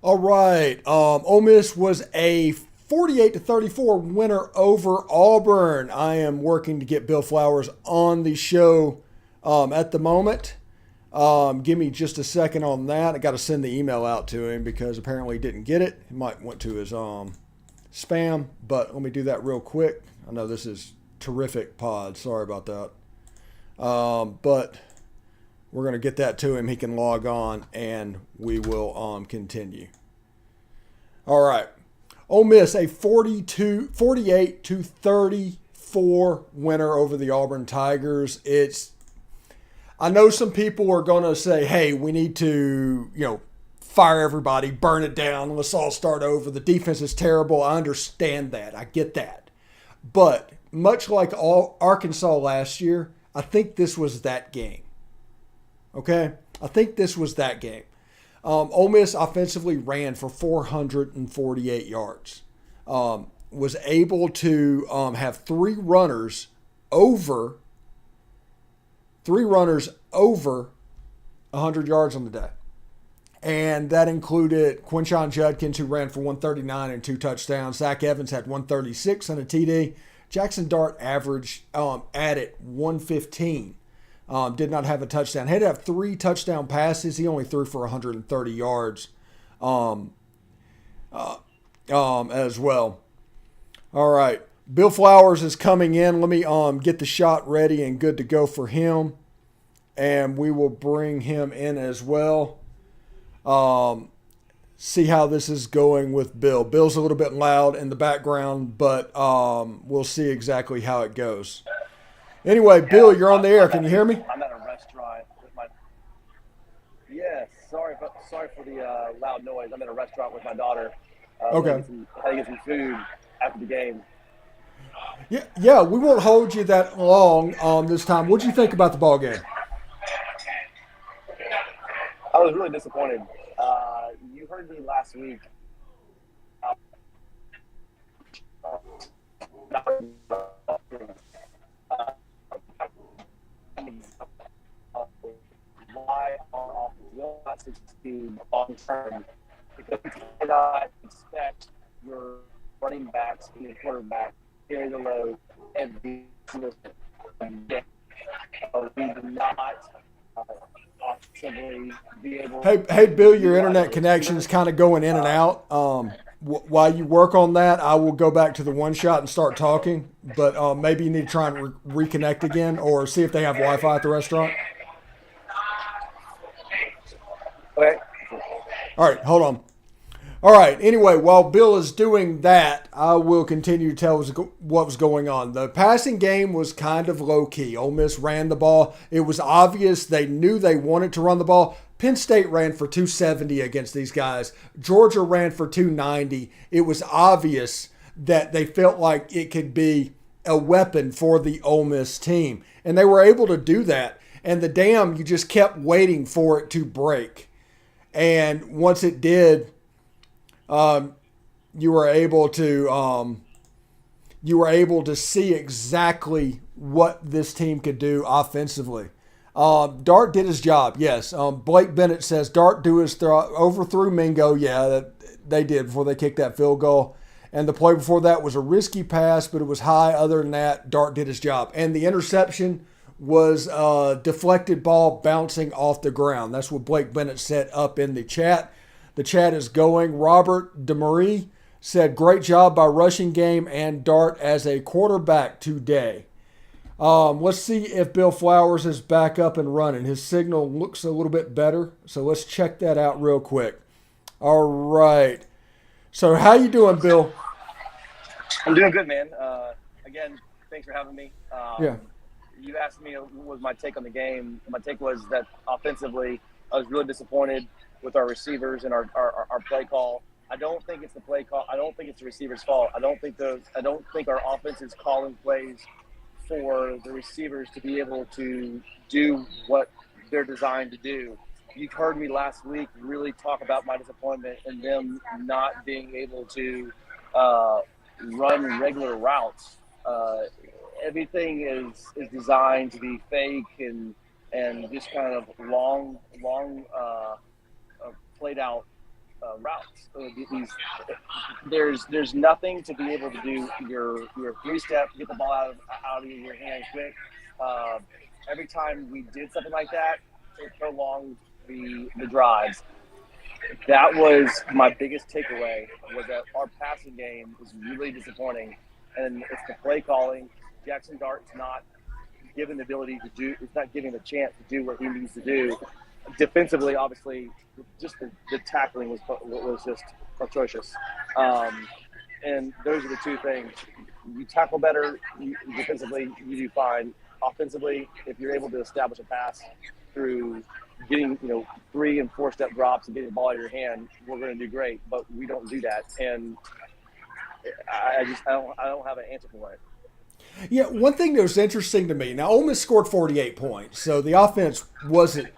All right. Ole Miss was a 48-34 winner over Auburn. I am working to get Bill Flowers on the show at the moment. Give me just a second on that. I got to send the email out to him because apparently he didn't get it. He might went to his spam, but let me do that real quick. I know this is terrific pod. Sorry about that. But we're going to get that to him. He can log on and we will continue. All right. Ole Miss, a 48-34 winner over the Auburn Tigers. I know some people are going to say, hey, we need to, fire everybody, burn it down, let's all start over. The defense is terrible. I understand that. I get that. But much like Arkansas last year, I think this was that game. Okay? I think this was that game. Ole Miss offensively ran for 448 yards. Was able to have three runners over 100 yards on the day. And that included Quinshon Judkins, who ran for 139 and 2 touchdowns. Zach Evans had 136 and a TD. Jackson Dart added 115. Did not have a touchdown. Had to have 3 touchdown passes. He only threw for 130 yards as well. All right. Bill Flowers is coming in. Let me get the shot ready and good to go for him. And we will bring him in as well. See how this is going with Bill. Bill's a little bit loud in the background, but we'll see exactly how it goes. Anyway, Bill, you're on the air. Can you hear me? I'm at a restaurant with my. Yes, sorry for the loud noise. I'm at a restaurant with my daughter. Okay. I get some food after the game. Yeah, we won't hold you that long this time. What did you think about the ball game? I was really disappointed. You heard me last week. Why our offense will not succeed long term, because you cannot expect your running backs and your quarterback carry the load every single game. We do not offensively be able. Hey, Bill, your internet connection is kind of going in and out. While you work on that, I will go back to the one shot and start talking. But maybe you need to try and reconnect again, or see if they have Wi-Fi at the restaurant. Okay. All right, hold on. All right, anyway, while Bill is doing that, I will continue to tell what was going on. The passing game was kind of low-key. Ole Miss ran the ball. It was obvious they knew they wanted to run the ball. Penn State ran for 270 against these guys. Georgia ran for 290. It was obvious that they felt like it could be a weapon for the Ole Miss team. And they were able to do that. And the dam, you just kept waiting for it to break. And once it did, you were able to see exactly what this team could do offensively. Dart did his job, yes. Blake Bennett says Dart overthrew Mingo. Yeah, they did before they kicked that field goal. And the play before that was a risky pass, but it was high. Other than that, Dart did his job. And the interception was a deflected ball bouncing off the ground. That's what Blake Bennett said up in the chat. The chat is going. Robert DeMarie said, great job by rushing game and Dart as a quarterback today. Let's see if Bill Flowers is back up and running. His signal looks a little bit better, so let's check that out real quick. All right. So how you doing, Bill? I'm doing good, man. Again, thanks for having me. Yeah. You asked me what was my take on the game. My take was that offensively, I was really disappointed with our receivers and our play call. I don't think it's the play call. I don't think it's the receiver's fault. I don't think our offense is calling plays for the receivers to be able to do what they're designed to do. You heard me last week really talk about my disappointment in them not being able to run regular routes. Everything is designed to be fake and just kind of long played out routes. There's nothing to be able to do your 3-step, get the ball out of your hand quick. Every time we did something like that, it prolonged the drives. That was my biggest takeaway, was that our passing game is really disappointing, and it's the play calling. Jackson Dart's not given the ability to do. It's not giving the chance to do what he needs to do. Defensively, obviously, just the tackling was just atrocious. And those are the two things. You tackle better, defensively, you do fine. Offensively, if you're able to establish a pass through getting 3 and 4-step drops and getting the ball out of your hand, we're going to do great. But we don't do that, and I don't have an answer for it. Yeah, one thing that was interesting to me, now Ole Miss scored 48 points, so the offense wasn't,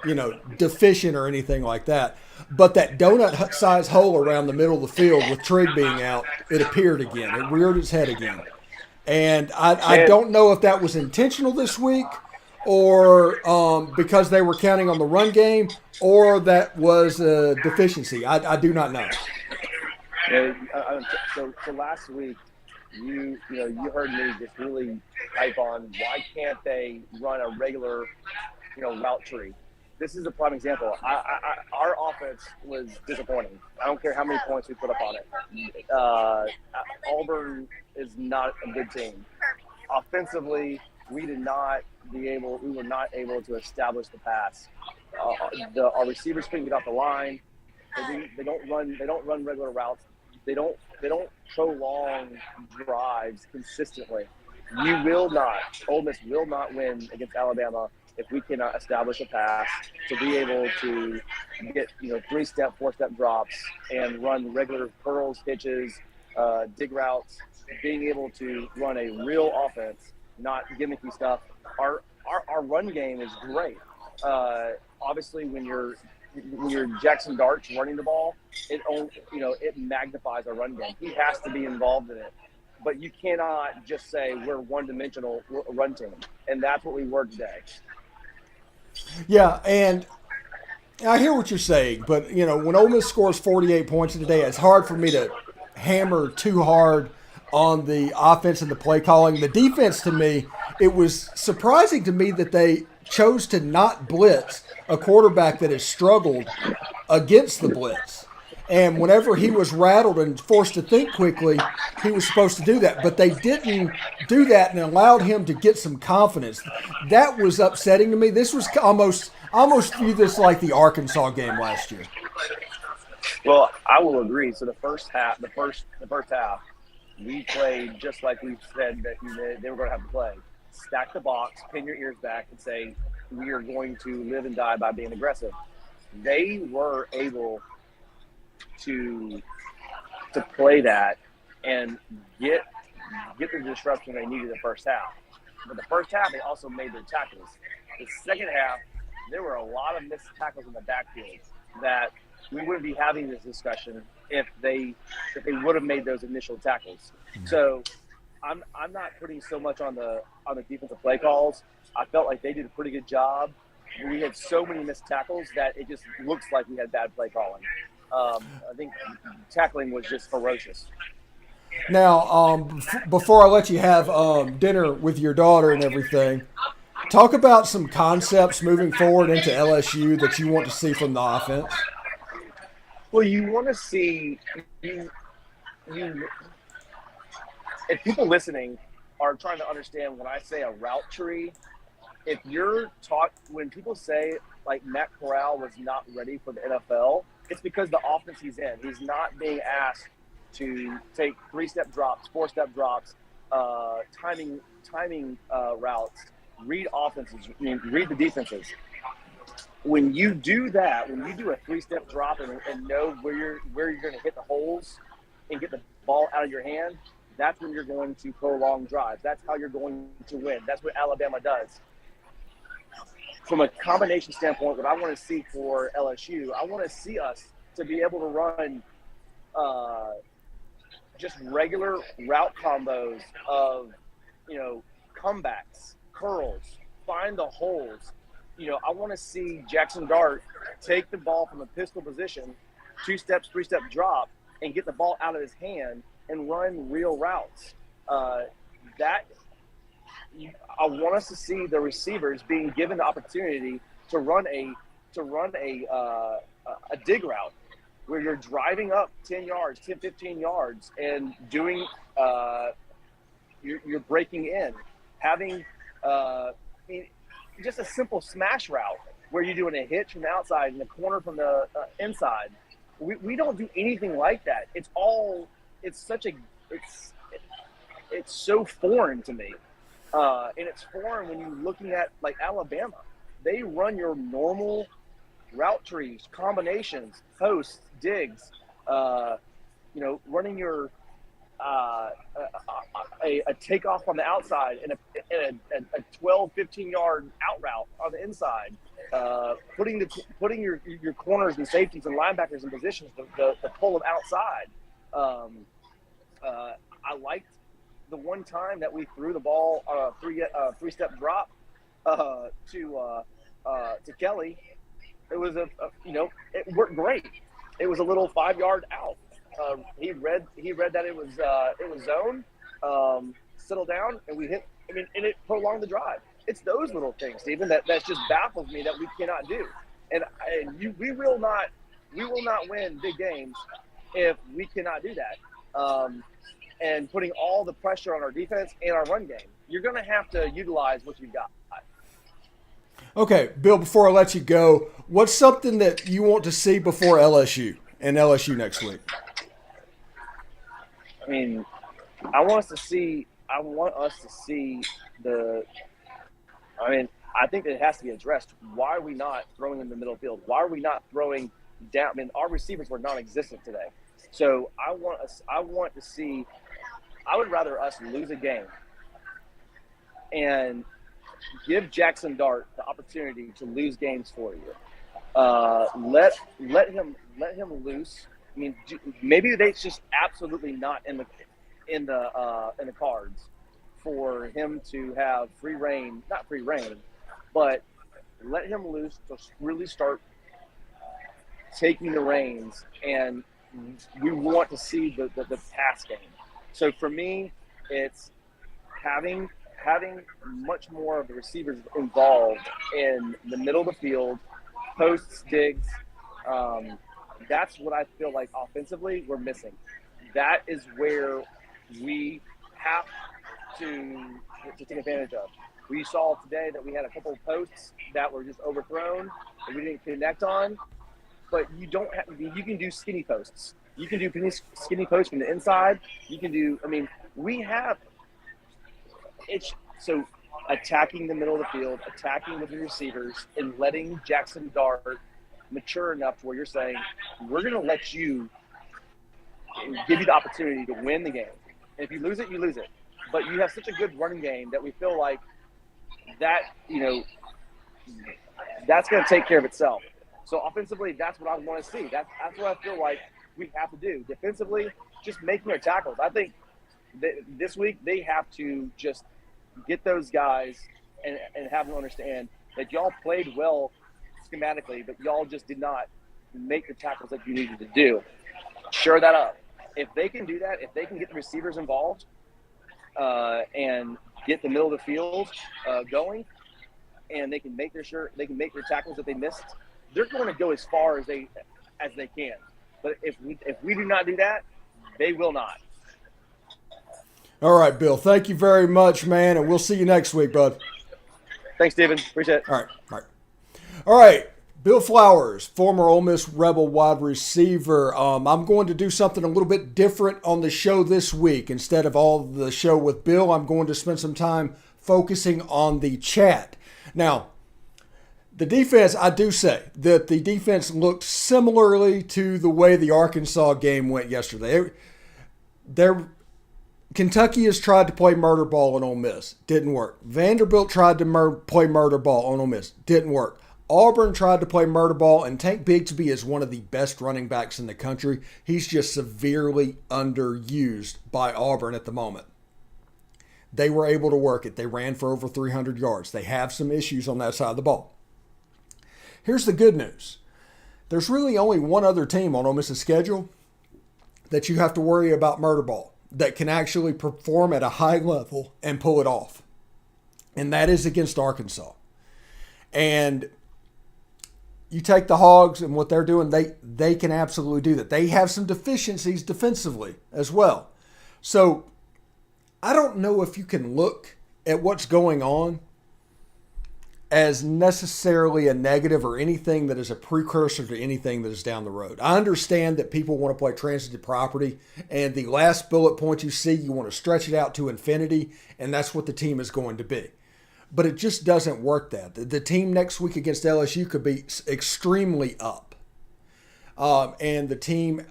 deficient or anything like that. But that donut-sized hole around the middle of the field with Trigg being out, it appeared again. It reared its head again. And I don't know if that was intentional this week or because they were counting on the run game, or that was a deficiency. I do not know. Yeah, so last week, you heard me just really hype on why can't they run a regular route tree. This is a prime example. Our offense was disappointing. I don't care how many points we put up on it. Auburn is not a good team. Offensively, we were not able to establish the pass. Our receivers couldn't get off the line. They don't run regular routes. They don't prolong drives consistently. Ole Miss will not win against Alabama if we cannot establish a pass to be able to get 3-step, 4-step drops and run regular curls, hitches, dig routes, being able to run a real offense, not gimmicky stuff. Our run game is great. Obviously, when you're Jackson Dart's running the ball, it magnifies our run game. He has to be involved in it. But you cannot just say we're one-dimensional run team, and that's what we were today. Yeah, and I hear what you're saying, but when Ole Miss scores 48 points today, it's hard for me to hammer too hard on the offense and the play calling. The defense, to me, it was surprising to me that they chose to not blitz a quarterback that has struggled against the blitz. And whenever he was rattled and forced to think quickly, he was supposed to do that. But they didn't do that and allowed him to get some confidence. That was upsetting to me. This was almost view this like the Arkansas game last year. Well, I will agree. So the first half, we played just like we said that they were going to have to play. Stack the box, pin your ears back, and say, we are going to live and die by being aggressive. They were able to play that and get the disruption they needed in the first half. But the first half, they also made their tackles. The second half, there were a lot of missed tackles in the backfield that we wouldn't be having this discussion if they would have made those initial tackles. So I'm not putting so much on the defensive play calls. I felt like they did a pretty good job. We had so many missed tackles that it just looks like we had bad play calling. I think tackling was just ferocious. Now, before I let you have dinner with your daughter and everything, talk about some concepts moving forward into LSU that you want to see from the offense. Well, you want to see if people listening are trying to understand when I say a route tree. If you're when people say like Matt Corral was not ready for the NFL, it's because the offense he's in. He's not being asked to take 3-step drops, 4-step drops, timing routes, read offenses, read the defenses. When you do that, when you do a 3-step drop and know where you're going to hit the holes and get the ball out of your hand, that's when you're going to prolong drives. That's how you're going to win. That's what Alabama does. From a combination standpoint, what I want to see for LSU, I want to see us to be able to run just regular route combos of, comebacks, curls, find the holes. I want to see Jackson Dart take the ball from a pistol position 2-step, 3-step drop and get the ball out of his hand and run real routes. That I want us to see the receivers being given the opportunity to run a dig route where you're driving up 10 yards, 10, 15 yards and doing you're breaking in, having just a simple smash route where you're doing a hitch from the outside and a corner from the inside. We don't do anything like that. It's so foreign to me. And it's foreign when you're looking at like Alabama. They run your normal route trees, combinations, posts, digs, running your a takeoff on the outside and a 12, 15-yard out route on the inside, putting your corners and safeties and linebackers in positions to pull them outside. I liked the one time that we threw the ball on a three-step drop to Kelly. It was it worked great. It was a little 5-yard out. He read that it was zone, settled down, and we hit. And it prolonged the drive. It's those little things, Steven, that just baffles me that we cannot do. And we will not win big games if we cannot do that. And putting all the pressure on our defense and our run game, you're going to have to utilize what you've got. Okay, Bill, before I let you go, what's something that you want to see before LSU and LSU next week? I want us to see I think that it has to be addressed. Why are we not throwing in the middle field? Why are we not throwing down? Our receivers were non-existent today. So I would rather us lose a game and give Jackson Dart the opportunity to lose games for you. Let him loose. Maybe it's just absolutely not in the cards for him to have free reign, not free reign, but let him loose to really start taking the reins, and we want to see the pass game. So for me, it's having much more of the receivers involved in the middle of the field, posts, digs. That's what I feel like offensively we're missing. That is where we have to take advantage of. We saw today that we had a couple of posts that were just overthrown and we didn't connect on. But you can do skinny posts. You can do skinny posts from the inside. You can do, so attacking the middle of the field, attacking with the receivers, and letting Jackson Dart mature enough to where you're saying, we're going to let you give you the opportunity to win the game. And if you lose it, you lose it. But you have such a good running game that we feel like that, that's going to take care of itself. So offensively, that's what I want to see. That's what I feel like we have to do. Defensively, just making our tackles. I think this week they have to just get those guys and have them understand that y'all played well schematically, but y'all just did not make the tackles that you needed to do. Shore that up. If they can do that, if they can get the receivers involved and get the middle of the field going, and they can make their tackles that they missed, they're going to go as far as they can. But if we do not do that, they will not. All right, Bill. Thank you very much, man, and we'll see you next week, bud. Thanks, Steven. Appreciate it. All right. Bill Flowers, former Ole Miss Rebel wide receiver. I'm going to do something a little bit different on the show this week. Instead of all the show with Bill, I'm going to spend some time focusing on the chat. Now, the defense, I do say that the defense looked similarly to the way the Arkansas game went yesterday. Kentucky has tried to play murder ball on Ole Miss. Didn't work. Vanderbilt tried to play murder ball on Ole Miss. Didn't work. Auburn tried to play murder ball, and Tank Bigsby is one of the best running backs in the country. He's just severely underused by Auburn at the moment. They were able to work it. They ran for over 300 yards. They have some issues on that side of the ball. Here's the good news. There's really only one other team on Ole Miss's schedule that you have to worry about murder ball that can actually perform at a high level and pull it off. And that is against Arkansas. And you take the Hogs and what they're doing, they can absolutely do that. They have some deficiencies defensively as well. So I don't know if you can look at what's going on as necessarily a negative or anything that is a precursor to anything that is down the road. I understand that people want to play transitive property, and the last bullet point you see, you want to stretch it out to infinity, and that's what the team is going to be. But it just doesn't work that. The team next week against LSU could be extremely up. And the team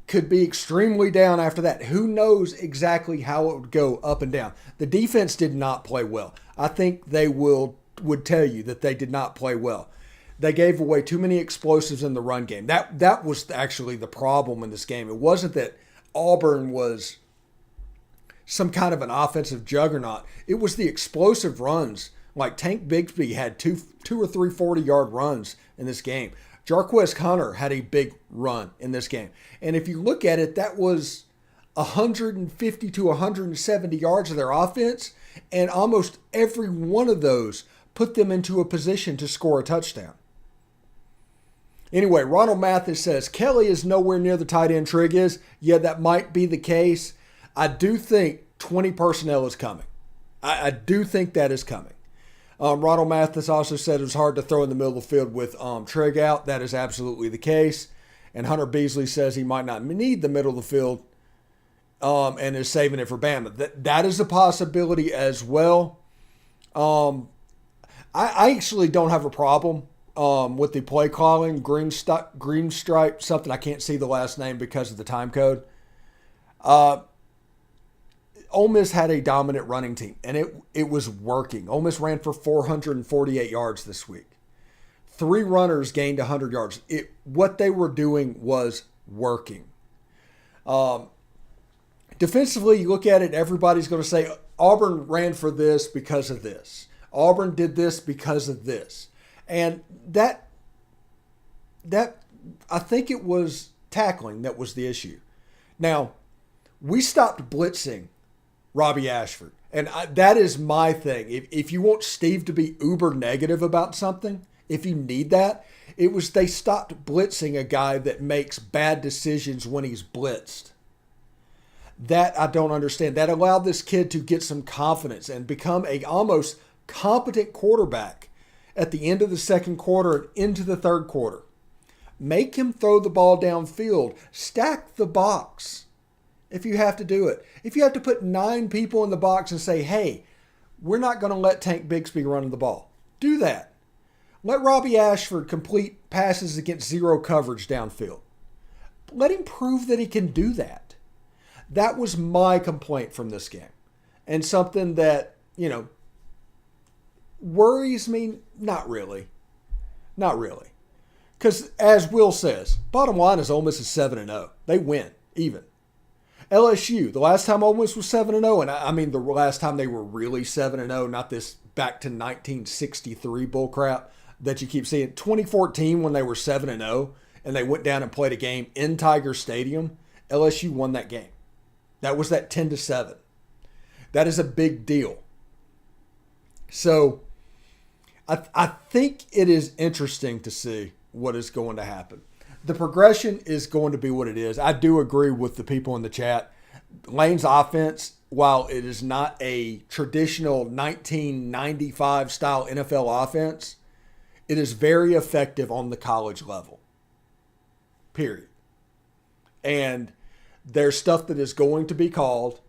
could be extremely down after that. Who knows exactly how it would go up and down. The defense did not play well. I think they would tell you that they did not play well. They gave away too many explosives in the run game. That was actually the problem in this game. It wasn't that Auburn was some kind of an offensive juggernaut. It was the explosive runs. Like Tank Bigsby had two or three 40-yard runs in this game. Jarquez Hunter had a big run in this game. And if you look at it, that was 150 to 170 yards of their offense. And almost every one of those put them into a position to score a touchdown. Anyway, Ronald Mathis says, Kelly is nowhere near the tight end Trigg is. Yeah, that might be the case. I do think 20 personnel is coming. I do think that is coming. Ronald Mathis also said it was hard to throw in the middle of the field with Trigg out. That is absolutely the case. And Hunter Beasley says he might not need the middle of the field and is saving it for Bama. That is a possibility as well. I actually don't have a problem with the play calling. Green Stripe, something I can't see the last name because of the time code. Ole Miss had a dominant running team, and it was working. Ole Miss ran for 448 yards this week. 3 runners gained 100 yards. What they were doing was working. Defensively, you look at it, everybody's going to say, Auburn ran for this because of this. Auburn did this because of this. And that I think it was tackling that was the issue. Now, we stopped blitzing Robbie Ashford. And that is my thing. If you want Steve to be uber negative about something, if you need that, it was they stopped blitzing a guy that makes bad decisions when he's blitzed. That I don't understand. That allowed this kid to get some confidence and become a almost competent quarterback at the end of the second quarter and into the third quarter. Make him throw the ball downfield. Stack the box if you have to do it. If you have to put 9 people in the box and say, hey, we're not going to let Tank Bigsby run the ball, do that. Let Robbie Ashford complete passes against 0 coverage downfield. Let him prove that he can do that. That was my complaint from this game. And something that, worries me, not really. Not really. Because as Will says, bottom line is Ole Miss is 7-0. They win, even. LSU, the last time Ole Miss was 7-0, and I mean the last time they were really 7-0, not this back to 1963 bullcrap that you keep seeing. 2014 when they were 7-0 and they went down and played a game in Tiger Stadium, LSU won that game. That was that 10-7. That is a big deal. So I think it is interesting to see what is going to happen. The progression is going to be what it is. I do agree with the people in the chat. Lane's offense, while it is not a traditional 1995 style NFL offense, it is very effective on the college level. Period. And there's stuff that is going to be called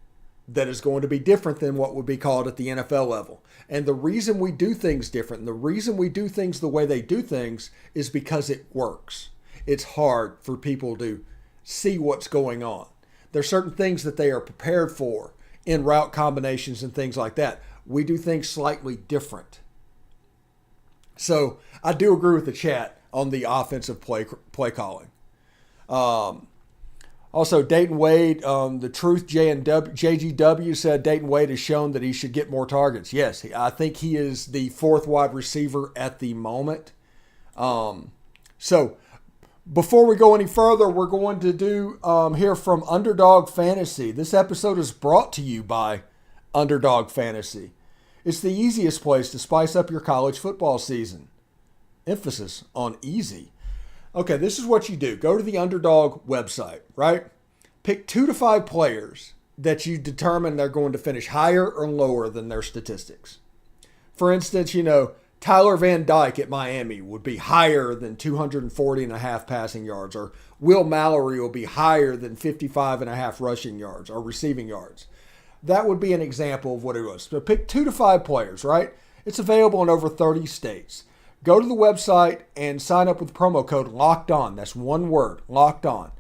that is going to be different than what would be called at the NFL level. And the reason we do things different, and the reason we do things the way they do things, is because it works. It's hard for people to see what's going on. There's certain things that they are prepared for in route combinations and things like that. We do things slightly different. So I do agree with the chat on the offensive play calling. Also, Dayton Wade, the Truth JGW said Dayton Wade has shown that he should get more targets. Yes, I think he is the 4th wide receiver at the moment. So Before we go any further, we're going to hear from Underdog Fantasy. This episode is brought to you by Underdog Fantasy. It's the easiest place to spice up your college football season. Emphasis on easy. Okay, this is what you do. Go to the Underdog website, right? Pick 2 to 5 players that you determine they're going to finish higher or lower than their statistics. For instance, Tyler Van Dyke at Miami would be higher than 240.5 passing yards, or Will Mallory will be higher than 55.5 rushing yards or receiving yards. That would be an example of what it was. So pick 2 to 5 players, right? It's available in over 30 states. Go to the website and sign up with promo code LOCKEDON. That's one word, locked on.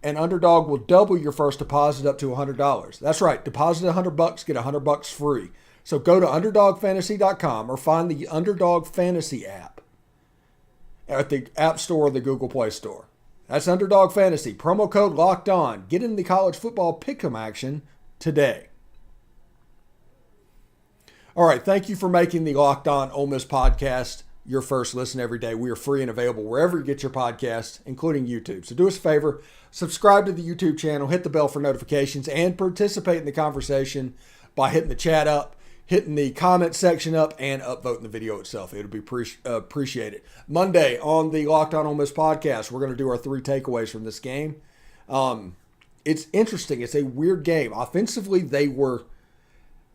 And Underdog will double your first deposit up to $100. That's right. Deposit $100, get $100 free. So go to UnderdogFantasy.com or find the Underdog Fantasy app at the App Store or the Google Play Store. That's Underdog Fantasy. Promo code Locked On. Get in the college football pick'em action today. All right. Thank you for making the Locked On Ole Miss podcast your first listen every day. We are free and available wherever you get your podcasts, including YouTube. So do us a favor, subscribe to the YouTube channel, hit the bell for notifications, and participate in the conversation by hitting the chat up, hitting the comment section up, and upvoting the video itself. It'll be appreciated. Monday on the Locked On Ole Miss podcast, we're going to do our 3 takeaways from this game. It's interesting. It's a weird game. Offensively, they were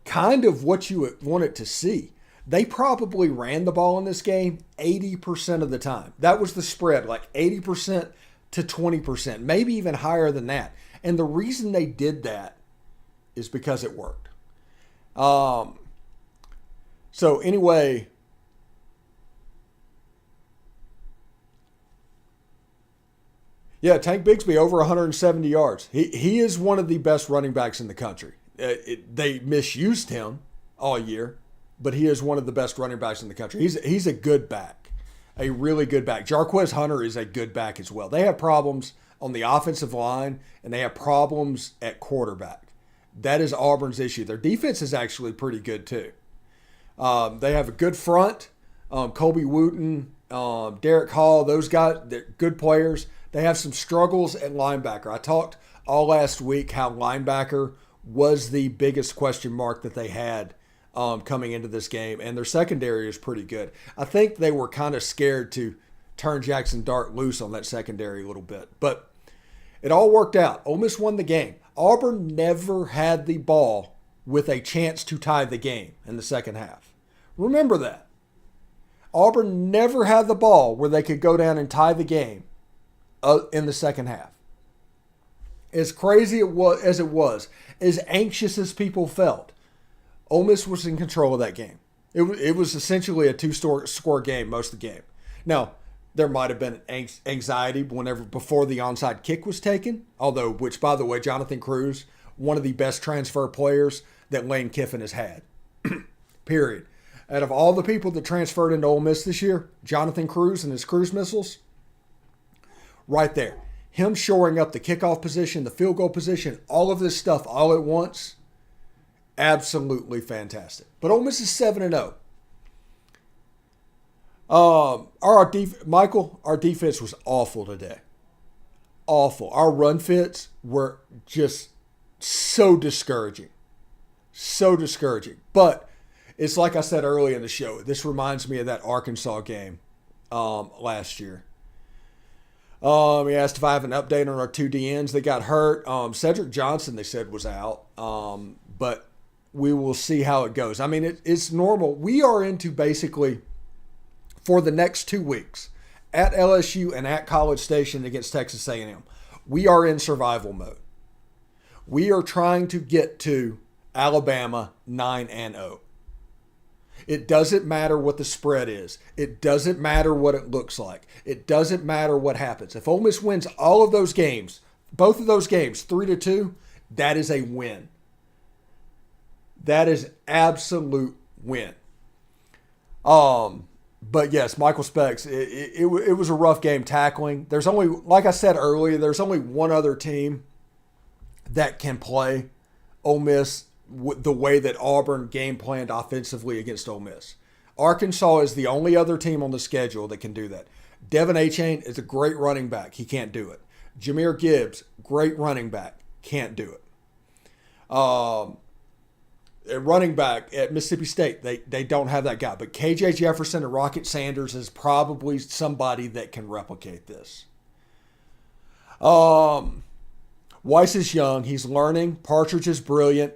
kind of what you wanted to see. They probably ran the ball in this game 80% of the time. That was the spread, like 80% to 20%, maybe even higher than that. And the reason they did that is because it worked. So anyway, yeah, Tank Bigsby over 170 yards. He is one of the best running backs in the country. They misused him all year, but he is one of the best running backs in the country. He's a good back, a really good back. Jarquez Hunter is a good back as well. They have problems on the offensive line, and they have problems at quarterback. That is Auburn's issue. Their defense is actually pretty good too. They have a good front. Colby Wooten, Derek Hall, those guys, they're good players. They have some struggles at linebacker. I talked all last week how linebacker was the biggest question mark that they had coming into this game, and their secondary is pretty good. I think they were kind of scared to turn Jackson Dart loose on that secondary a little bit, but it all worked out. Ole Miss won the game. Auburn never had the ball with a chance to tie the game in the second half. Remember that. Auburn never had the ball where they could go down and tie the game in the second half. As crazy as it was, as anxious as people felt, Ole Miss was in control of that game. It was essentially a 2-score game most of the game. Now, there might have been anxiety before the onside kick was taken, which, by the way, Jonathan Cruz, one of the best transfer players that Lane Kiffin has had, period. Out of all the people that transferred into Ole Miss this year, Jonathan Cruz and his cruise missiles, right there. Him shoring up the kickoff position, the field goal position, all of this stuff all at once, absolutely fantastic. But Ole Miss is 7-0. Michael, our defense was awful today. Awful. Our run fits were just so discouraging. So discouraging. But it's like I said earlier in the show, this reminds me of that Arkansas game last year. He asked if I have an update on our 2 DNs that got hurt. Cedric Johnson, they said, was out. But we will see how it goes. I mean, it's normal. We are into basically, for the next 2 weeks, at LSU and at College Station against Texas A&M, we are in survival mode. We are trying to get to Alabama 9-0. It doesn't matter what the spread is. It doesn't matter what it looks like. It doesn't matter what happens. If Ole Miss wins all of those games, both of those games, 3-2, that is a win. That is absolute win. But yes, Michael Specs, it was a rough game tackling. There's only, like I said earlier, there's only one other team that can play Ole Miss the way that Auburn game planned offensively against Ole Miss. Arkansas is the only other team on the schedule that can do that. Devin Achane is a great running back. He can't do it. Jahmyr Gibbs, great running back. Can't do it. A running back at Mississippi State, they don't have that guy. But KJ Jefferson and Rocket Sanders is probably somebody that can replicate this. Weiss is young. He's learning. Partridge is brilliant.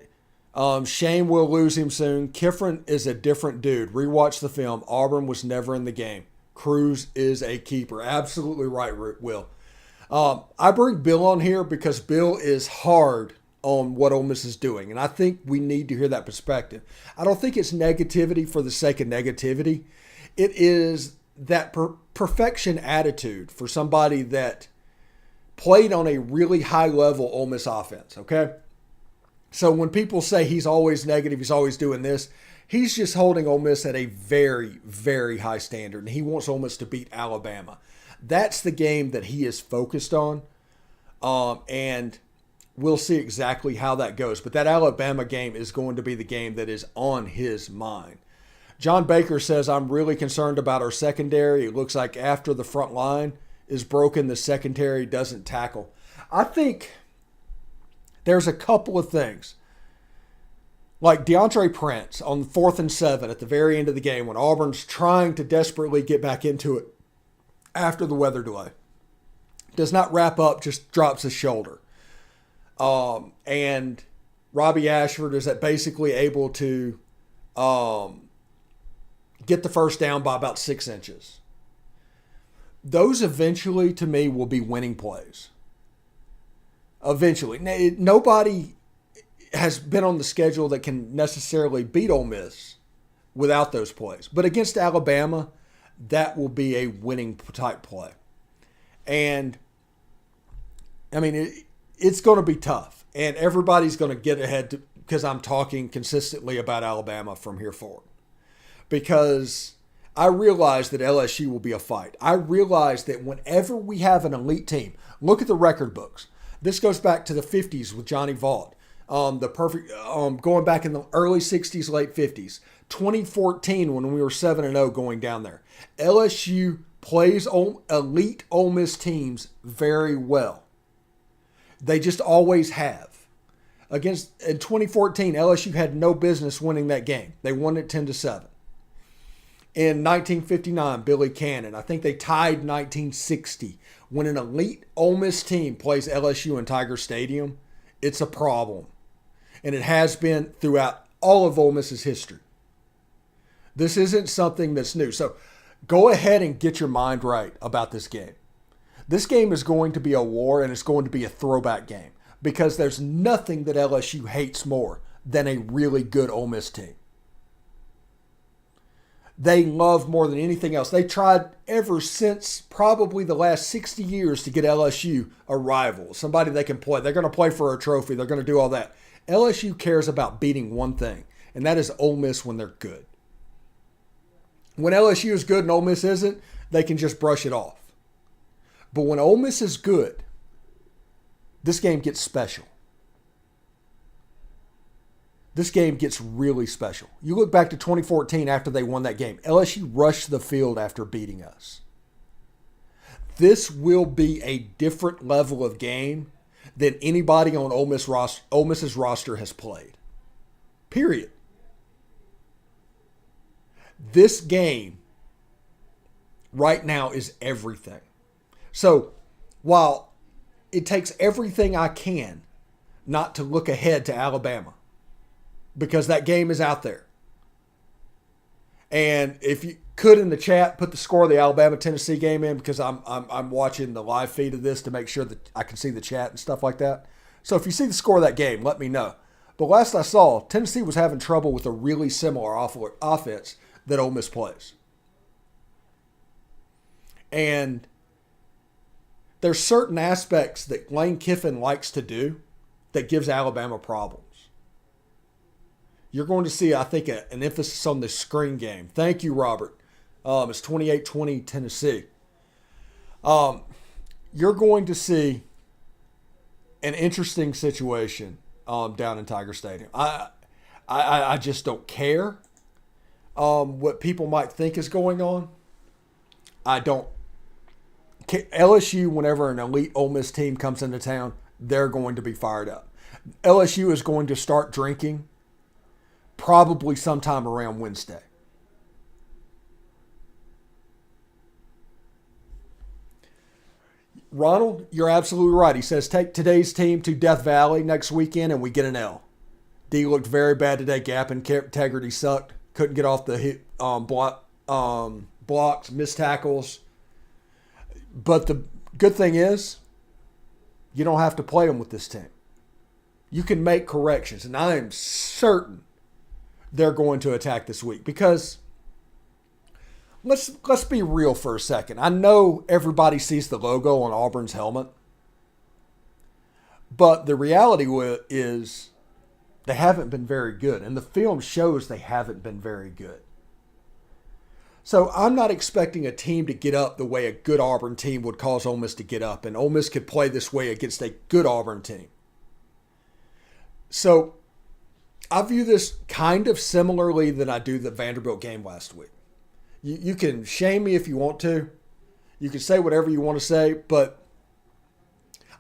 Shane will lose him soon. Kiffrin is a different dude. Rewatch the film. Auburn was never in the game. Cruz is a keeper. Absolutely right, Will. I bring Bill on here because Bill is hard on what Ole Miss is doing, and I think we need to hear that perspective. I don't think it's negativity for the sake of negativity. It is that perfection attitude for somebody that played on a really high-level Ole Miss offense, okay? So when people say he's always negative, he's always doing this, he's just holding Ole Miss at a very, very high standard, and he wants Ole Miss to beat Alabama. That's the game that he is focused on, and we'll see exactly how that goes. But that Alabama game is going to be the game that is on his mind. John Baker says, I'm really concerned about our secondary. It looks like after the front line is broken, the secondary doesn't tackle. I think there's a couple of things. Like DeAndre Prince on 4th and 7 at the very end of the game when Auburn's trying to desperately get back into it after the weather delay. Does not wrap up, just drops his shoulder. And Robbie Ashford is basically able to get the first down by about 6 inches. Those eventually, to me, will be winning plays. Eventually. Nobody has been on the schedule that can necessarily beat Ole Miss without those plays. But against Alabama, that will be a winning type play. And, I mean, it's going to be tough. And everybody's going to get ahead because I'm talking consistently about Alabama from here forward. Because I realize that LSU will be a fight. I realize that whenever we have an elite team, look at the record books. This goes back to the 50s with Johnny Vaught. Going back in the early 60s, late 50s. 2014 when we were 7-0 going down there. LSU plays elite Ole Miss teams very well. They just always have. In 2014, LSU had no business winning that game. They won it 10-7. In 1959, Billy Cannon. I think they tied 1960. When an elite Ole Miss team plays LSU in Tiger Stadium, it's a problem. And it has been throughout all of Ole Miss's history. This isn't something that's new. So go ahead and get your mind right about this game. This game is going to be a war, and it's going to be a throwback game because there's nothing that LSU hates more than a really good Ole Miss team. They love more than anything else. They tried ever since probably the last 60 years to get LSU a rival, somebody they can play. They're going to play for a trophy. They're going to do all that. LSU cares about beating one thing, and that is Ole Miss when they're good. When LSU is good and Ole Miss isn't, they can just brush it off. But when Ole Miss is good, this game gets special. This game gets really special. You look back to 2014 after they won that game. LSU rushed the field after beating us. This will be a different level of game than anybody on Ole Miss's roster has played. Period. This game right now is everything. So while it takes everything I can not to look ahead to Alabama, because that game is out there. And if you could in the chat, put the score of the Alabama-Tennessee game in because I'm watching the live feed of this to make sure that I can see the chat and stuff like that. So if you see the score of that game, let me know. But last I saw, Tennessee was having trouble with a really similar offense that Ole Miss plays. And there's certain aspects that Lane Kiffin likes to do that gives Alabama problems. You're going to see, I think, an emphasis on the screen game. Thank you, Robert. It's 28-20 Tennessee. You're going to see an interesting situation down in Tiger Stadium. I just don't care what people might think is going on. I don't LSU, whenever an elite Ole Miss team comes into town, they're going to be fired up. LSU is going to start drinking probably sometime around Wednesday. Ronald, you're absolutely right. He says, take today's team to Death Valley next weekend and we get an L. D looked very bad today. Gap integrity sucked. Couldn't get off the blocks, missed tackles. But the good thing is, you don't have to play them with this team. You can make corrections. And I am certain they're going to attack this week because let's be real for a second. I know everybody sees the logo on Auburn's helmet, but the reality is they haven't been very good, and the film shows they haven't been very good. So I'm not expecting a team to get up the way a good Auburn team would cause Ole Miss to get up, and Ole Miss could play this way against a good Auburn team. So I view this kind of similarly than I do the Vanderbilt game last week. You can shame me if you want to. You can say whatever you want to say, but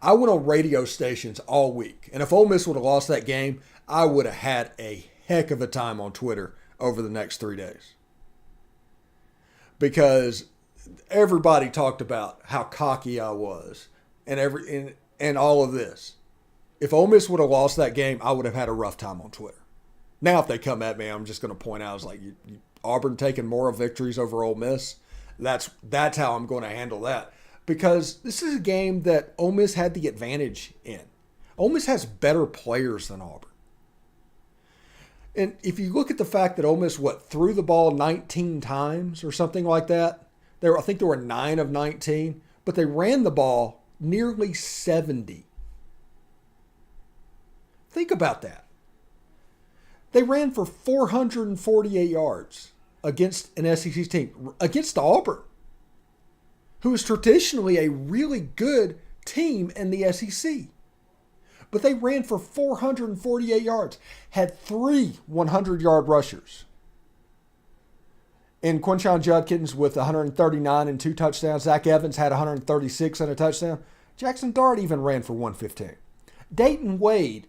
I went on radio stations all week. And if Ole Miss would have lost that game, I would have had a heck of a time on Twitter over the next 3 days. Because everybody talked about how cocky I was and all of this. If Ole Miss would have lost that game, I would have had a rough time on Twitter. Now, if they come at me, I'm just going to point out, I was like, Auburn taking moral victories over Ole Miss. That's how I'm going to handle that. Because this is a game that Ole Miss had the advantage in. Ole Miss has better players than Auburn. And if you look at the fact that Ole Miss, threw the ball 19 times or something like that. I think there were 9 of 19, but they ran the ball nearly 70. Think about that. They ran for 448 yards against an SEC team, against Auburn, who is traditionally a really good team in the SEC. But they ran for 448 yards, had 3 100-yard rushers. And Quinshon Judkins with 139 and 2 touchdowns. Zach Evans had 136 and a touchdown. Jackson Dart even ran for 115. Dayton Wade,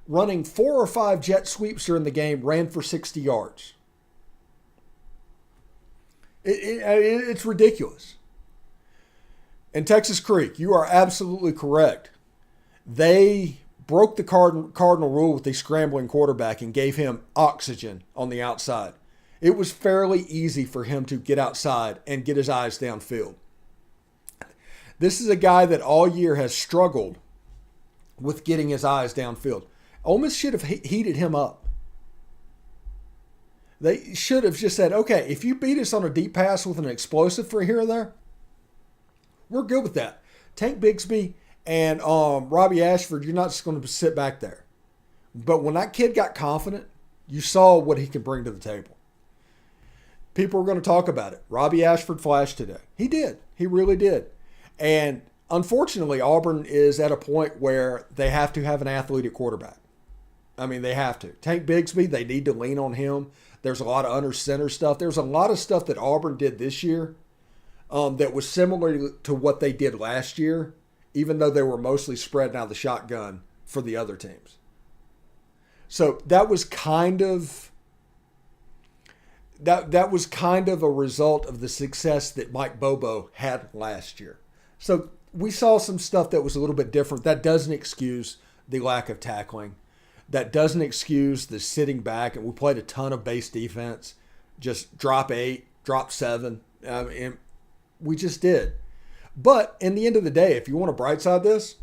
running 4 or 5 jet sweeps during the game, ran for 60 yards. It's ridiculous. And Texas Creek, you are absolutely correct. They broke the cardinal rule with the scrambling quarterback and gave him oxygen on the outside. It was fairly easy for him to get outside and get his eyes downfield. This is a guy that all year has struggled with getting his eyes downfield. Ole Miss should have heated him up. They should have just said, okay, if you beat us on a deep pass with an explosive for here or there, we're good with that. Tank Bigsby and Robbie Ashford, you're not just going to sit back there. But when that kid got confident, you saw what he could bring to the table. People are going to talk about it. Robbie Ashford flashed today. He did. He really did. And unfortunately, Auburn is at a point where they have to have an athlete at quarterback. I mean, they have to. Tank Bigsby, they need to lean on him. There's a lot of under center stuff. There's a lot of stuff that Auburn did this year that was similar to what they did last year, even though they were mostly spreading out the shotgun for the other teams. So that was kind of that was kind of a result of the success that Mike Bobo had last year. So we saw some stuff that was a little bit different. That doesn't excuse the lack of tackling. That doesn't excuse the sitting back. And we played a ton of base defense. Just drop 8, drop 7. And we just did. But in the end of the day, if you want to bright side this,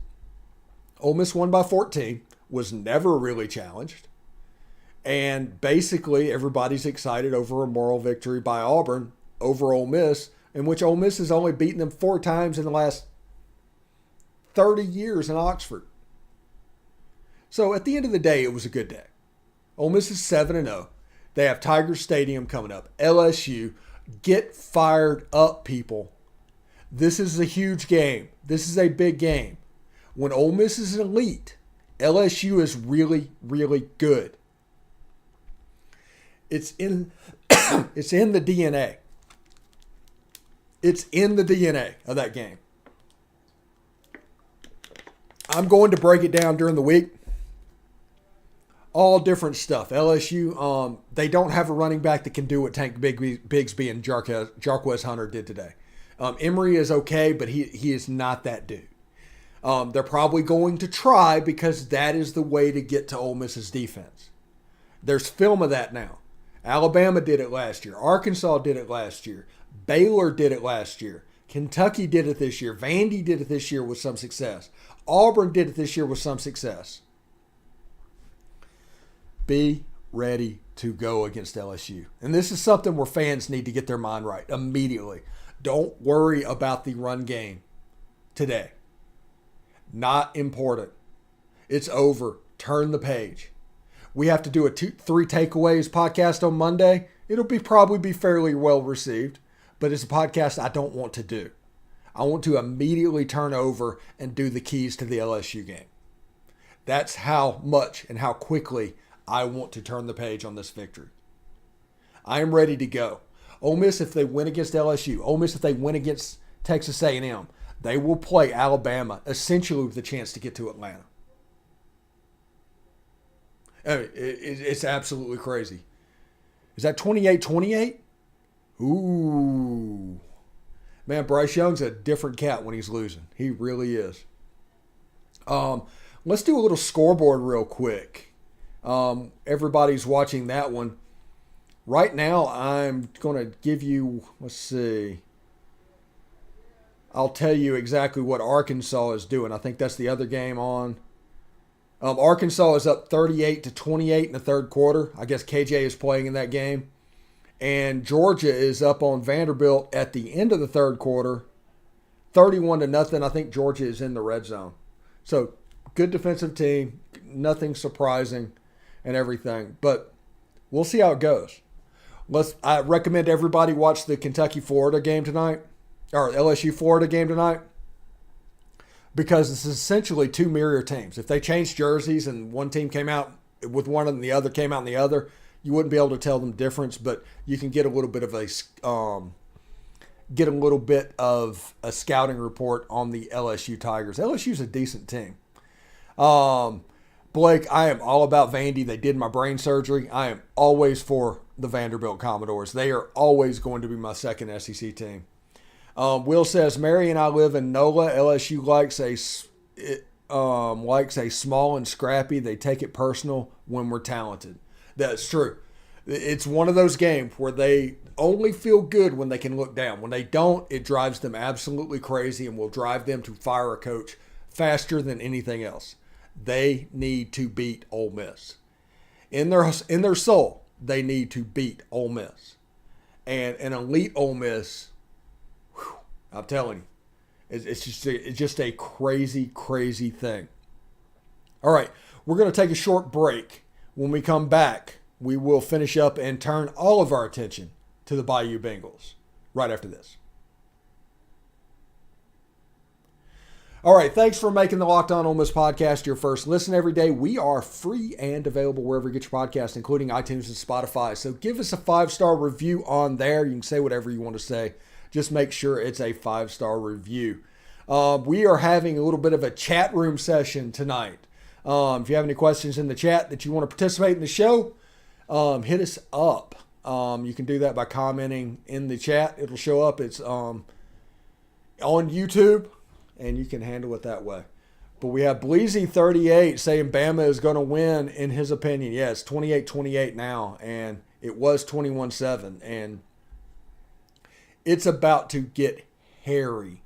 Ole Miss won by 14, was never really challenged. And basically everybody's excited over a moral victory by Auburn over Ole Miss, in which Ole Miss has only beaten them 4 times in the last 30 years in Oxford. So at the end of the day, it was a good day. Ole Miss is 7-0. They have Tiger Stadium coming up. LSU, get fired up, people. This is a huge game. This is a big game. When Ole Miss is an elite, LSU is really, really good. It's in the DNA. It's in the DNA of that game. I'm going to break it down during the week. All different stuff. LSU, they don't have a running back that can do what Tank Bigsby and Jarquez Hunter did today. Emory is okay, but he is not that dude. They're probably going to try because that is the way to get to Ole Miss's defense. There's film of that now. Alabama did it last year. Arkansas did it last year. Baylor did it last year. Kentucky did it this year. Vandy did it this year with some success. Auburn did it this year with some success. Be ready to go against LSU. And this is something where fans need to get their mind right immediately. Don't worry about the run game today. Not important. It's over. Turn the page. We have to do a 3 takeaways podcast on Monday. It'll probably be fairly well received, but it's a podcast I don't want to do. I want to immediately turn over and do the keys to the LSU game. That's how much and how quickly I want to turn the page on this victory. I am ready to go. Ole Miss, if they win against LSU, Ole Miss, if they win against Texas A&M, they will play Alabama essentially with a chance to get to Atlanta. I mean, it's absolutely crazy. Is that 28-28? Ooh. Man, Bryce Young's a different cat when he's losing. He really is. Let's do a little scoreboard real quick. Everybody's watching that one. Right now, I'm going to give you, let's see. I'll tell you exactly what Arkansas is doing. I think that's the other game on. Arkansas is up 38-28 in the third quarter. I guess KJ is playing in that game. And Georgia is up on Vanderbilt at the end of the third quarter, 31-0. I think Georgia is in the red zone. So, good defensive team, nothing surprising and everything. But we'll see how it goes. I recommend everybody watch the Kentucky-Florida game tonight, or LSU-Florida game tonight, because it's essentially two mirror teams. If they changed jerseys and one team came out with one and the other came out in the other, you wouldn't be able to tell them the difference, but you can get a little bit of a scouting report on the LSU Tigers. LSU's a decent team. Blake, I am all about Vandy. They did my brain surgery. I am always for the Vanderbilt Commodores. They are always going to be my second SEC team. Will says, Mary and I live in NOLA. LSU likes a small and scrappy. They take it personal when we're talented. That's true. It's one of those games where they only feel good when they can look down. When they don't, it drives them absolutely crazy and will drive them to fire a coach faster than anything else. They need to beat Ole Miss. In their soul, they need to beat Ole Miss. And an elite Ole Miss, I'm telling you, it's just a crazy, crazy thing. All right, we're going to take a short break. When we come back, we will finish up and turn all of our attention to the Bayou Bengals right after this. All right, thanks for making the Locked On Ole Miss podcast your first listen every day. We are free and available wherever you get your podcast, including iTunes and Spotify. So give us a 5-star review on there. You can say whatever you want to say. Just make sure it's a 5-star review. We are having a little bit of a chat room session tonight. If you have any questions in the chat that you want to participate in the show, hit us up. You can do that by commenting in the chat. It'll show up. It's on YouTube, and you can handle it that way. But we have Bleezy38 saying Bama is going to win in his opinion. Yeah, it's 28-28 now, and it was 21-7. And it's about to get hairy.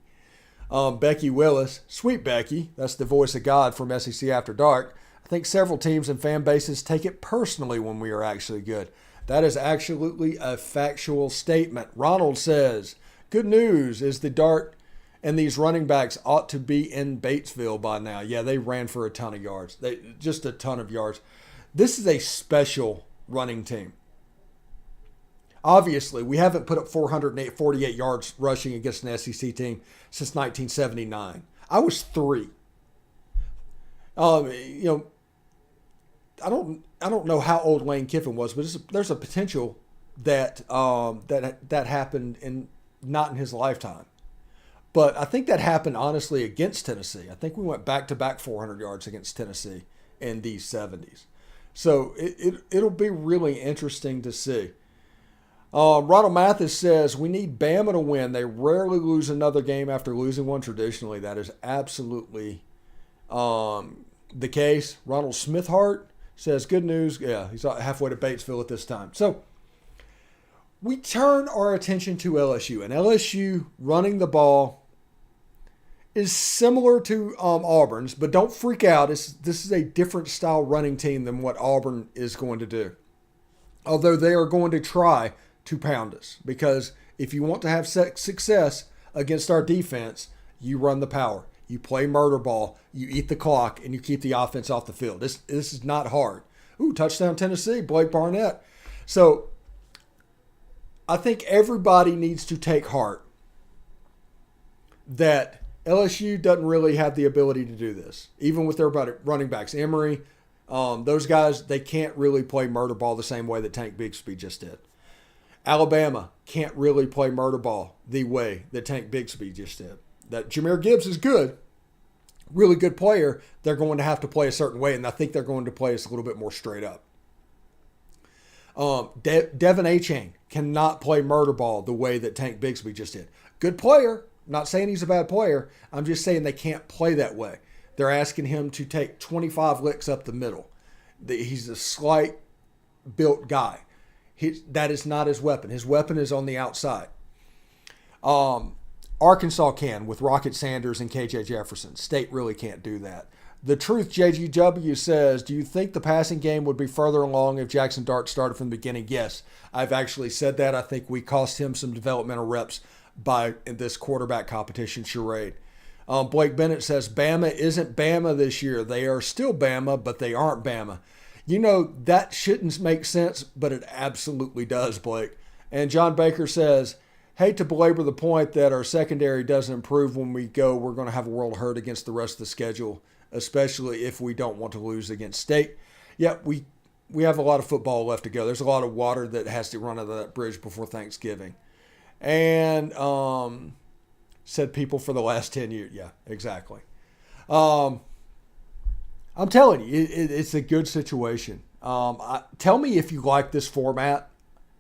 Becky Willis, sweet Becky, that's the voice of God from SEC After Dark. I think several teams and fan bases take it personally when we are actually good. That is absolutely a factual statement. Ronald says, good news is the Dart and these running backs ought to be in Batesville by now. Yeah, they ran for a ton of yards. Just a ton of yards. This is a special running team. Obviously, we haven't put up 448 yards rushing against an SEC team since 1979. I was 3. I don't know how old Lane Kiffin was, but there's a potential that that happened not in his lifetime. But I think that happened, honestly, against Tennessee. I think we went back-to-back 400 yards against Tennessee in these 70s. So it'll be really interesting to see. Ronald Mathis says, we need Bama to win. They rarely lose another game after losing one traditionally. That is absolutely the case. Ronald Smithhart says, good news. Yeah, he's halfway to Batesville at this time. So we turn our attention to LSU. And LSU running the ball is similar to Auburn's, but don't freak out. This is a different style running team than what Auburn is going to do. Although they are going to try to pound us, because if you want to have success against our defense, you run the power. You play murder ball, you eat the clock, and you keep the offense off the field. This is not hard. Ooh, touchdown Tennessee, Blake Barnett. So I think everybody needs to take heart that LSU doesn't really have the ability to do this. Even with their running backs, Emory, those guys, they can't really play murder ball the same way that Tank Bigsby just did. Alabama can't really play murder ball the way that Tank Bigsby just did. That Jahmyr Gibbs is good, really good player. They're going to have to play a certain way, and I think they're going to play us a little bit more straight up. Devin Achane cannot play murder ball the way that Tank Bigsby just did. Good player. I'm not saying he's a bad player. I'm just saying they can't play that way. They're asking him to take 25 licks up the middle. He's a slight built guy. That is not his weapon. His weapon is on the outside. Arkansas can with Rocket Sanders and KJ Jefferson. State really can't do that. The Truth JGW says, do you think the passing game would be further along if Jackson Dart started from the beginning? Yes, I've actually said that. I think we cost him some developmental reps by this quarterback competition charade. Blake Bennett says, Bama isn't Bama this year. They are still Bama, but they aren't Bama. You know, that shouldn't make sense, but it absolutely does, Blake. And John Baker says, hate to belabor the point that our secondary doesn't improve when we go. We're going to have a world hurt against the rest of the schedule, especially if we don't want to lose against State. Yeah, we have a lot of football left to go. There's a lot of water that has to run under that bridge before Thanksgiving. And said people for the last 10 years. Yeah, exactly. I'm telling you, it's a good situation. Tell me if you like this format.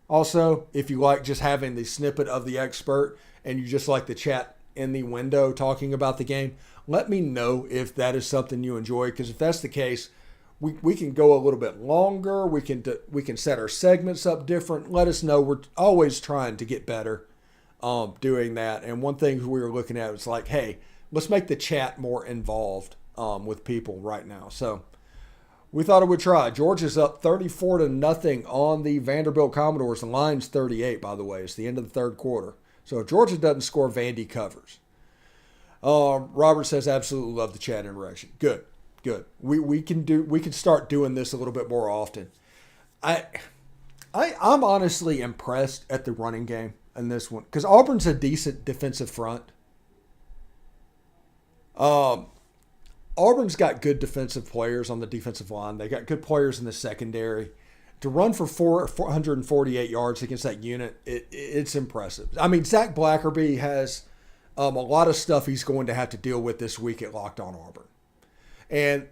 Also, if you like just having the snippet of the expert and you just like the chat in the window talking about the game, let me know if that is something you enjoy. Because if that's the case, we can go a little bit longer. We can set our segments up different. Let us know. We're always trying to get better doing that. And one thing we were looking at was like, hey, let's make the chat more involved with people right now. So we thought it would try. Georgia's up 34-0 on the Vanderbilt Commodores. The line's 38, by the way. It's the end of the third quarter. So if Georgia doesn't score, Vandy covers. Robert says, absolutely love the chat interaction. Good. We can start doing this a little bit more often. I'm honestly impressed at the running game in this one because Auburn's a decent defensive front. Auburn's got good defensive players on the defensive line. They got good players in the secondary. To run for 448 yards against that unit, it's impressive. I mean, Zach Blackerby has a lot of stuff he's going to have to deal with this week at Locked On Auburn. And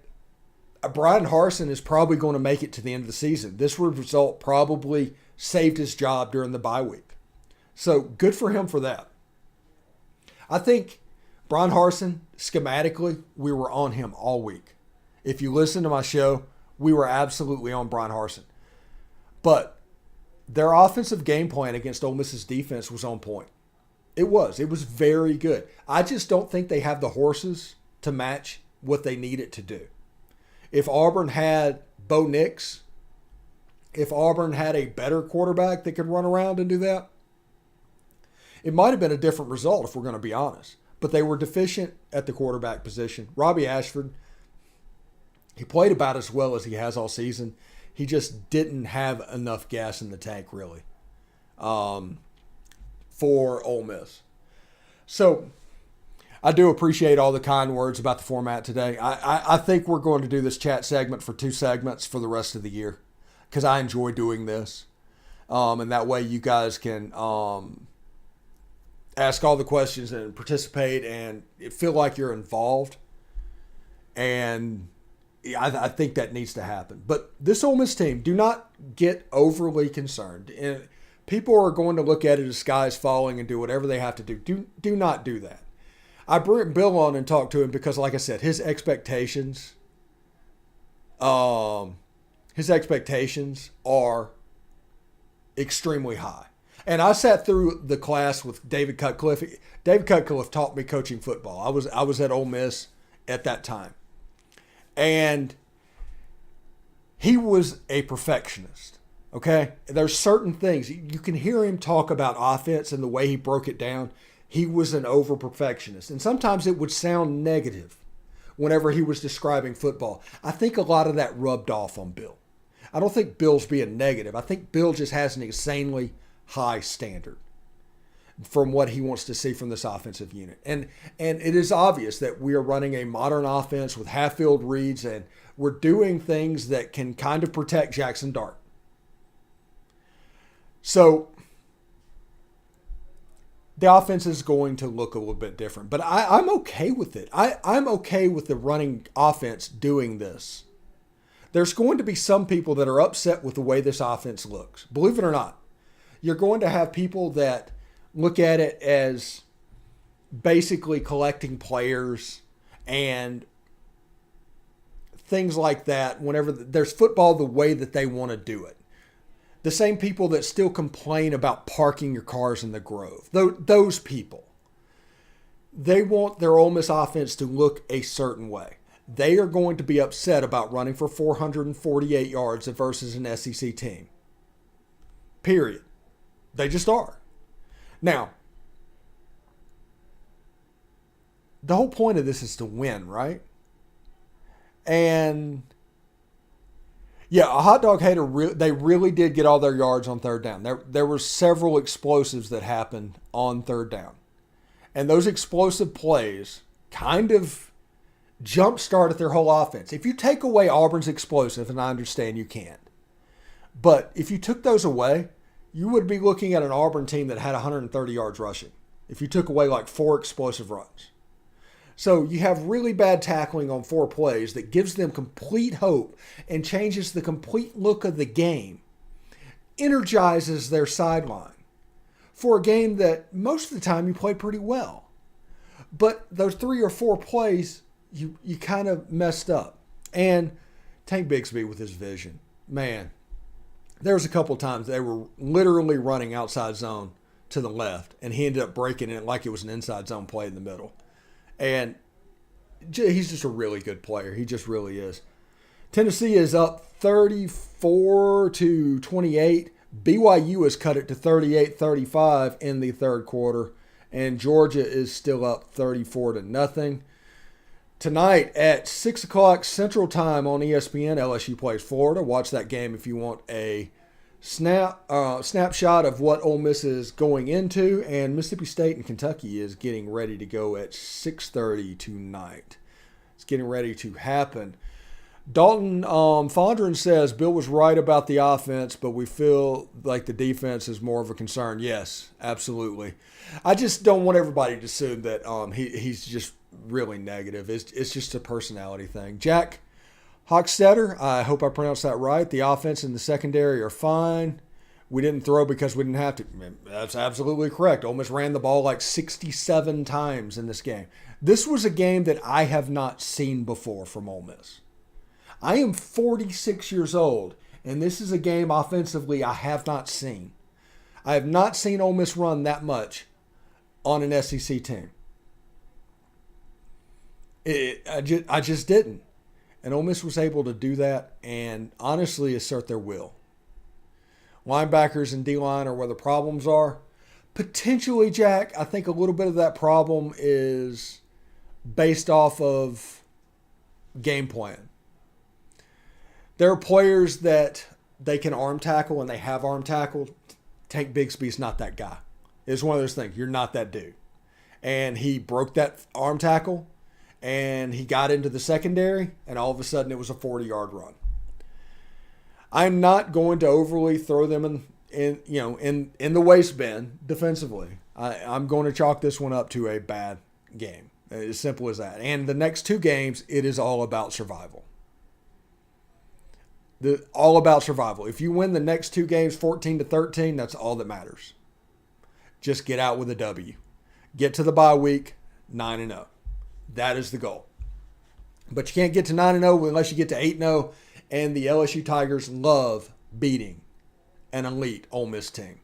Brian Harsin is probably going to make it to the end of the season. This result probably saved his job during the bye week. So good for him for that. I think Brian Harsin, schematically, we were on him all week. If you listen to my show, we were absolutely on Brian Harsin. But their offensive game plan against Ole Miss's defense was on point. It was very good. I just don't think they have the horses to match what they need it to do. If Auburn had Bo Nix, if Auburn had a better quarterback that could run around and do that, it might have been a different result if we're going to be honest. But they were deficient at the quarterback position. Robbie Ashford, he played about as well as he has all season. He just didn't have enough gas in the tank, really, for Ole Miss. So I do appreciate all the kind words about the format today. I think we're going to do this chat segment for 2 segments for the rest of the year because I enjoy doing this. And that way you guys can ask all the questions and participate and feel like you're involved. And I think that needs to happen. But this Ole Miss team, do not get overly concerned. And people are going to look at it as skies falling and do whatever they have to do. Do not do that. I bring Bill on and talk to him because, like I said, his expectations are extremely high. And I sat through the class with David Cutcliffe. David Cutcliffe taught me coaching football. I was at Ole Miss at that time. And he was a perfectionist, okay? There's certain things. You can hear him talk about offense and the way he broke it down. He was an over-perfectionist. And sometimes it would sound negative whenever he was describing football. I think a lot of that rubbed off on Bill. I don't think Bill's being negative. I think Bill just has an insanely high standard from what he wants to see from this offensive unit. And it is obvious that we are running a modern offense with half-field reads, and we're doing things that can kind of protect Jackson Dart. So the offense is going to look a little bit different. But I'm okay with it. I'm okay with the running offense doing this. There's going to be some people that are upset with the way this offense looks. Believe it or not. You're going to have people that look at it as basically collecting players and things like that whenever there's football the way that they want to do it. The same people that still complain about parking your cars in the Grove. Those people. They want their Ole Miss offense to look a certain way. They are going to be upset about running for 448 yards versus an SEC team. Period. They just are. Now, the whole point of this is to win, right? And yeah, a hot dog hater, they really did get all their yards on third down. There were several explosives that happened on third down. And those explosive plays kind of jump-started their whole offense. If you take away Auburn's explosive, and I understand you can't, but if you took those away, you would be looking at an Auburn team that had 130 yards rushing if you took away like 4 explosive runs. So you have really bad tackling on 4 plays that gives them complete hope and changes the complete look of the game, energizes their sideline for a game that most of the time you play pretty well. But those 3 or 4 plays, you kind of messed up. And Tank Bigsby with his vision, man, there was a couple of times they were literally running outside zone to the left, and he ended up breaking it like it was an inside zone play in the middle. And he's just a really good player. He just really is. Tennessee is up 34-28. BYU has cut it to 38-35 in the third quarter, and Georgia is still up 34-0. Tonight at 6 o'clock Central Time on ESPN, LSU plays Florida. Watch that game if you want a snapshot of what Ole Miss is going into. And Mississippi State and Kentucky is getting ready to go at 6:30 tonight. It's getting ready to happen. Dalton Fondren says Bill was right about the offense, but we feel like the defense is more of a concern. Yes, absolutely. I just don't want everybody to assume that he's just really negative. It's just a personality thing. Jack Hochstetter, I hope I pronounced that right. The offense and the secondary are fine. We didn't throw because we didn't have to. That's absolutely correct. Ole Miss ran the ball like 67 times in this game. This was a game that I have not seen before from Ole Miss. I am 46 years old, and this is a game offensively I have not seen. I have not seen Ole Miss run that much on an SEC team. I just didn't. And Ole Miss was able to do that and honestly assert their will. Linebackers and D-line are where the problems are. Potentially, Jack, I think a little bit of that problem is based off of game plan. There are players that they can arm tackle and they have arm tackled. Tank Bigsby's not that guy. It's one of those things. You're not that dude. And he broke that arm tackle and he got into the secondary and all of a sudden it was a 40-yard run. I'm not going to overly throw them in the waste bin defensively. I'm going to chalk this one up to a bad game. As simple as that. And the next two games, it is all about survival. All about survival. If you win the next two games 14-13, that's all that matters. Just get out with a W. Get to the bye week 9-0. That is the goal. But you can't get to 9-0 unless you get to 8-0. And the LSU Tigers love beating an elite Ole Miss team.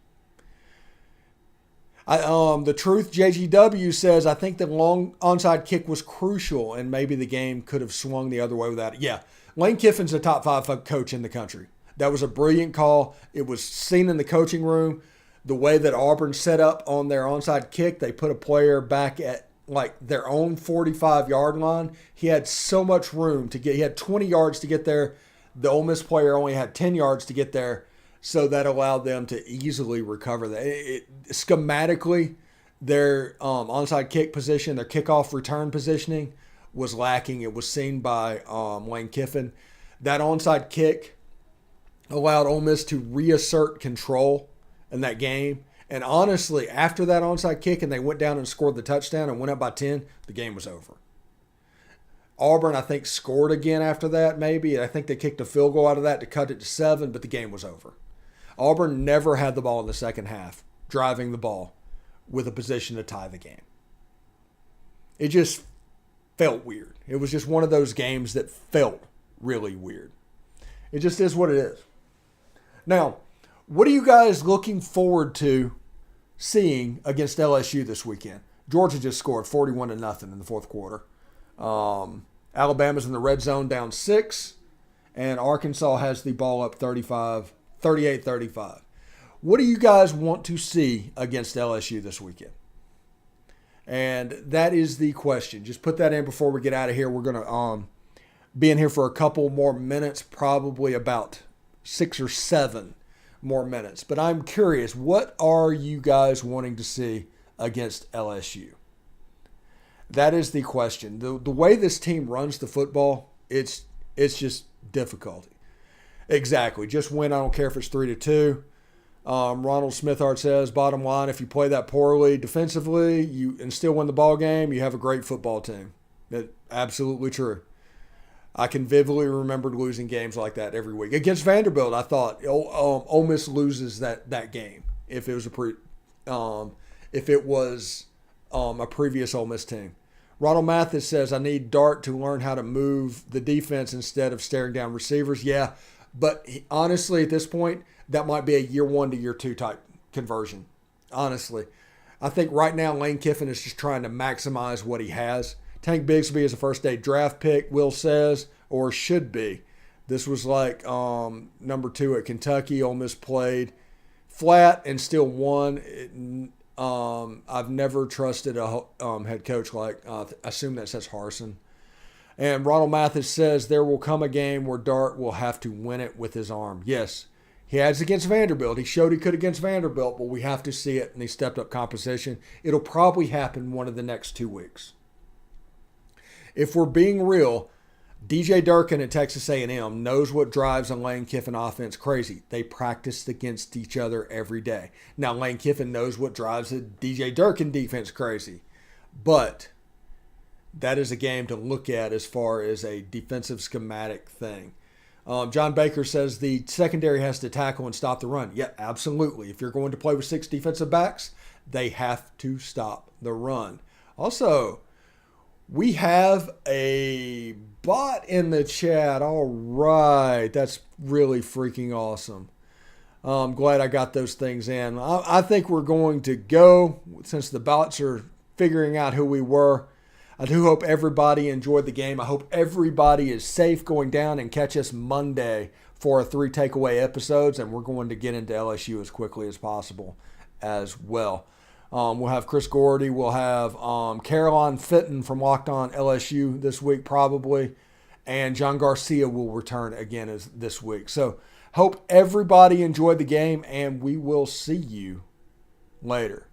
The Truth JGW says, I think the long onside kick was crucial and maybe the game could have swung the other way without it. Yeah, Lane Kiffin's a top 5 coach in the country. That was a brilliant call. It was seen in the coaching room. The way that Auburn set up on their onside kick, they put a player back at like their own 45-yard line. He had so much room to get. He had 20 yards to get there. The Ole Miss player only had 10 yards to get there. So that allowed them to easily recover that. Schematically, their onside kick position, their kickoff return positioning was lacking. It was seen by Lane Kiffin. That onside kick allowed Ole Miss to reassert control in that game. And honestly, after that onside kick and they went down and scored the touchdown and went up by 10, the game was over. Auburn, I think, scored again after that maybe. I think they kicked a field goal out of that to cut it to 7, but the game was over. Auburn never had the ball in the second half, driving the ball with a position to tie the game. It just felt weird. It was just one of those games that felt really weird. It just is what it is. Now, what are you guys looking forward to seeing against LSU this weekend? Georgia just scored 41-0 in the fourth quarter. Alabama's in the red zone down 6, and Arkansas has the ball up 38-35. What do you guys want to see against LSU this weekend? And that is the question. Just put that in before we get out of here. We're going to be in here for a couple more minutes, probably about 6 or 7 more minutes. But I'm curious, what are you guys wanting to see against LSU? That is the question. The way this team runs the football, it's just difficulty. Exactly. Just win. I don't care if it's 3-2. Ronald Smithart says, bottom line, if you play that poorly defensively and still win the ball game, you have a great football team. That's absolutely true. I can vividly remember losing games like that every week. Against Vanderbilt, I thought Ole Miss loses that game if it was a previous Ole Miss team. Ronald Mathis says, I need Dart to learn how to move the defense instead of staring down receivers. Yeah, but honestly, at this point, that might be a year 1 to year 2 type conversion. Honestly, I think right now Lane Kiffin is just trying to maximize what he has. Tank Bigsby is a first-day draft pick, Will says, or should be. This was like number 2 at Kentucky. Ole Miss played flat and still won. I've never trusted a head coach like, I assume that says Harsin. And Ronald Mathis says there will come a game where Dart will have to win it with his arm. Yes, he has against Vanderbilt. He showed he could against Vanderbilt, but we have to see it, and he stepped up competition. It'll probably happen one of the next 2 weeks. If we're being real, DJ Durkin at Texas A&M knows what drives a Lane Kiffin offense crazy. They practiced against each other every day. Now, Lane Kiffin knows what drives a DJ Durkin defense crazy. But that is a game to look at as far as a defensive schematic thing. John Baker says the secondary has to tackle and stop the run. Yeah, absolutely. If you're going to play with 6 defensive backs, they have to stop the run. Also, we have a bot in the chat. All right. That's really freaking awesome. I'm glad I got those things in. I think we're going to go, since the bots are figuring out who we were. I do hope everybody enjoyed the game. I hope everybody is safe going down, and catch us Monday for our 3 takeaway episodes, and we're going to get into LSU as quickly as possible as well. We'll have Chris Gordy. We'll have Caroline Fitton from Locked On LSU this week probably. And John Garcia will return again this week. So hope everybody enjoyed the game, and we will see you later.